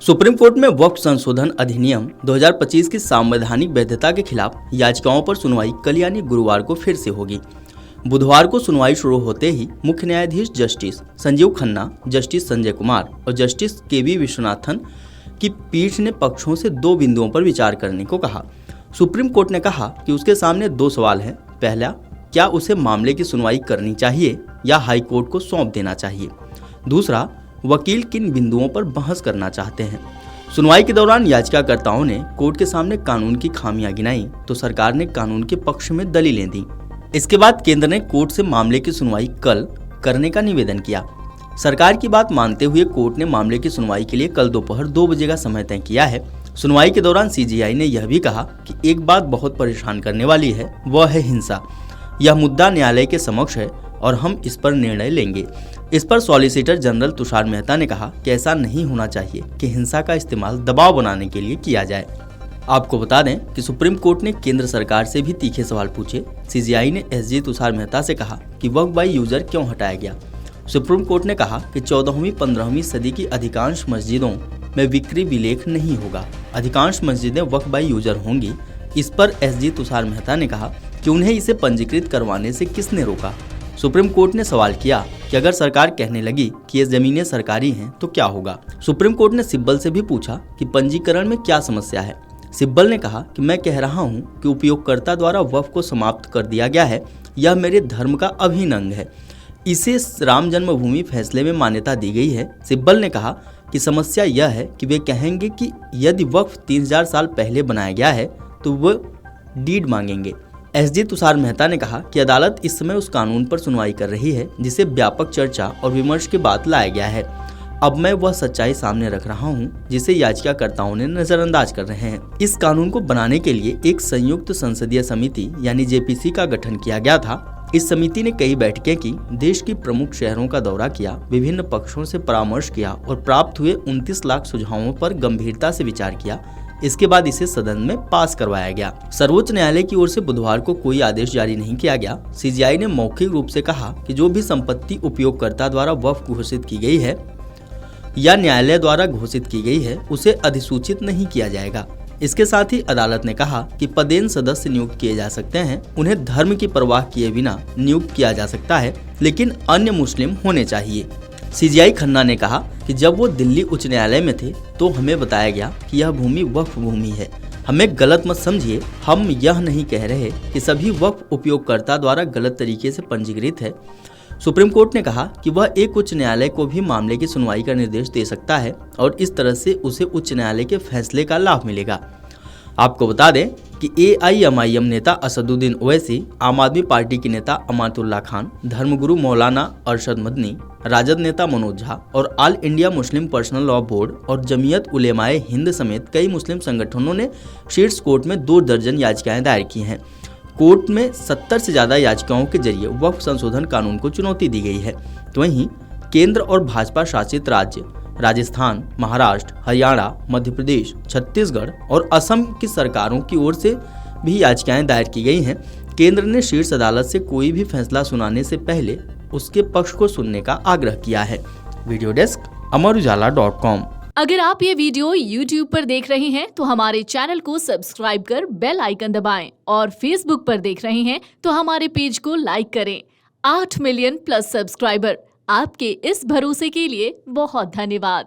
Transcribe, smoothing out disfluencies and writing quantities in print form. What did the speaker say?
Supreme court में वक्फ संशोधन अधिनियम 2025 की संवैधानिक वैधता के खिलाफ याचिकाओं पर सुनवाई कल यानी गुरुवार को फिर से होगी। बुधवार को सुनवाई शुरू होते ही मुख्य न्यायाधीश जस्टिस संजीव खन्ना, जस्टिस संजय कुमार और जस्टिस के.वी. विश्वनाथन की पीठ ने पक्षों से दो बिंदुओं पर विचार करने को कहा। सुप्रीम कोर्ट ने कहा कि उसके सामने दो सवाल हैं। पहला, क्या उसे मामले की सुनवाई करनी चाहिए या हाई कोर्ट को सौंप देना चाहिए। दूसरा, वकील किन बिंदुओं पर बहस करना चाहते हैं। सुनवाई के दौरान याचिकाकर्ताओं ने कोर्ट के सामने कानून की खामियां गिनाई तो सरकार ने कानून के पक्ष में दलीलें दी। इसके बाद केंद्र ने कोर्ट से मामले की सुनवाई कल करने का निवेदन किया। सरकार की बात मानते हुए कोर्ट ने मामले की सुनवाई के लिए कल दोपहर 2 बजे का समय तय किया है। सुनवाई के दौरान सीजेआई ने यह भी कहा कि एक बात बहुत परेशान करने वाली है, वह है हिंसा। यह मुद्दा न्यायालय के समक्ष है और हम इस पर निर्णय लेंगे। इस पर सॉलिसिटर जनरल तुषार मेहता ने कहा कि ऐसा नहीं होना चाहिए कि हिंसा का इस्तेमाल दबाव बनाने के लिए किया जाए। आपको बता दें कि सुप्रीम कोर्ट ने केंद्र सरकार से भी तीखे सवाल पूछे। सीजेआई ने एसजी तुषार मेहता से कहा कि वक्फ बाई यूजर क्यों हटाया गया। सुप्रीम कोर्ट ने कहा कि 14वीं-15वीं सदी की अधिकांश मस्जिदों में विक्री विलेख नहीं होगा, अधिकांश मस्जिदें वक्फ बाई यूजर होंगी। इस पर एसजी तुषार मेहता ने कहा कि उन्हें इसे पंजीकृत करवाने से किसने रोका। सुप्रीम कोर्ट ने सवाल किया कि अगर सरकार कहने लगी कि ये जमीनें सरकारी हैं तो क्या होगा। सुप्रीम कोर्ट ने सिब्बल से भी पूछा कि पंजीकरण में क्या समस्या है। सिब्बल ने कहा कि मैं कह रहा हूं कि उपयोगकर्ता द्वारा वक्फ को समाप्त कर दिया गया है, यह मेरे धर्म का अभिन्न अंग है, इसे राम जन्मभूमि फैसले में मान्यता दी गई है। सिब्बल ने कहा कि समस्या यह है कि वे कहेंगे कि यदि वक्फ 3000 साल पहले बनाया गया है तो वह डीड मांगेंगे। एसजी तुषार मेहता ने कहा कि अदालत इस समय उस कानून पर सुनवाई कर रही है जिसे व्यापक चर्चा और विमर्श के बाद लाया गया है। अब मैं वह सच्चाई सामने रख रहा हूं जिसे याचिकाकर्ताओं ने नजरअंदाज कर रहे हैं। इस कानून को बनाने के लिए एक संयुक्त संसदीय समिति यानी जेपीसी का गठन किया गया था। इस समिति ने कई बैठकें की, देश की प्रमुख शहरों का दौरा किया, विभिन्न पक्षों से परामर्श किया और प्राप्त हुए 29 लाख सुझावों पर गंभीरता से विचार किया। इसके बाद इसे सदन में पास करवाया गया। सर्वोच्च न्यायालय की ओर से बुधवार को कोई आदेश जारी नहीं किया गया। सीजेआई ने मौखिक रूप से कहा कि जो भी संपत्ति उपयोगकर्ता द्वारा वक्फ घोषित की गई है या न्यायालय द्वारा घोषित की गई है उसे अधिसूचित नहीं किया जाएगा। इसके साथ ही अदालत ने कहा कि पदेन सदस्य नियुक्त किए जा सकते हैं, उन्हें धर्म की परवाह किए बिना नियुक्त किया जा सकता है, लेकिन अन्य मुस्लिम होने चाहिए। सीजेआई खन्ना ने कहा कि जब वो दिल्ली उच्च न्यायालय में थे तो हमें बताया गया कि यह भूमि वक्फ भूमि है। हमें गलत मत समझिए, हम यह नहीं कह रहे कि सभी वक्फ उपयोगकर्ता द्वारा गलत तरीके से पंजीकृत है। सुप्रीम कोर्ट ने कहा कि वह एक उच्च न्यायालय को भी मामले की सुनवाई का निर्देश दे सकता है और इस तरह से उसे उच्च न्यायालय के फैसले का लाभ मिलेगा। आपको बता दें कि एआईएमआईएम नेता असदुद्दीन ओवैसी, आम आदमी पार्टी के नेता अमातुल्लाह खान, धर्मगुरु मौलाना अरशद मदनी, राजद नेता मनोज झा और all India Muslim personal law board और जमीयत उलेमाए हिंद समेत कई मुस्लिम संगठनों ने शीर्ष कोर्ट में 2 दर्जन याचिकाएं दायर की हैं। कोर्ट में 70 से ज्यादा याचिकाओं के जरिए वक्फ संशोधन कानून को चुनौती दी गई है। तो वहीं केंद्र और भाजपा शासित राज्य राजस्थान, महाराष्ट्र, हरियाणा, मध्य प्रदेश, छत्तीसगढ़ और असम की सरकारों की ओर से भी याचिकाएं दायर की गई हैं। केंद्र ने शीर्ष अदालत से कोई भी फैसला सुनाने से पहले उसके पक्ष को सुनने का आग्रह किया है। वीडियो डेस्क अमरउजाला.com। अगर आप ये वीडियो YouTube पर देख रहे हैं तो हमारे चैनल को सब्सक्राइब कर बेल आइकन दबाएं और Facebook पर देख रहे हैं तो हमारे पेज को लाइक करें। 8 मिलियन प्लस सब्सक्राइबर, आपके इस भरोसे के लिए बहुत धन्यवाद।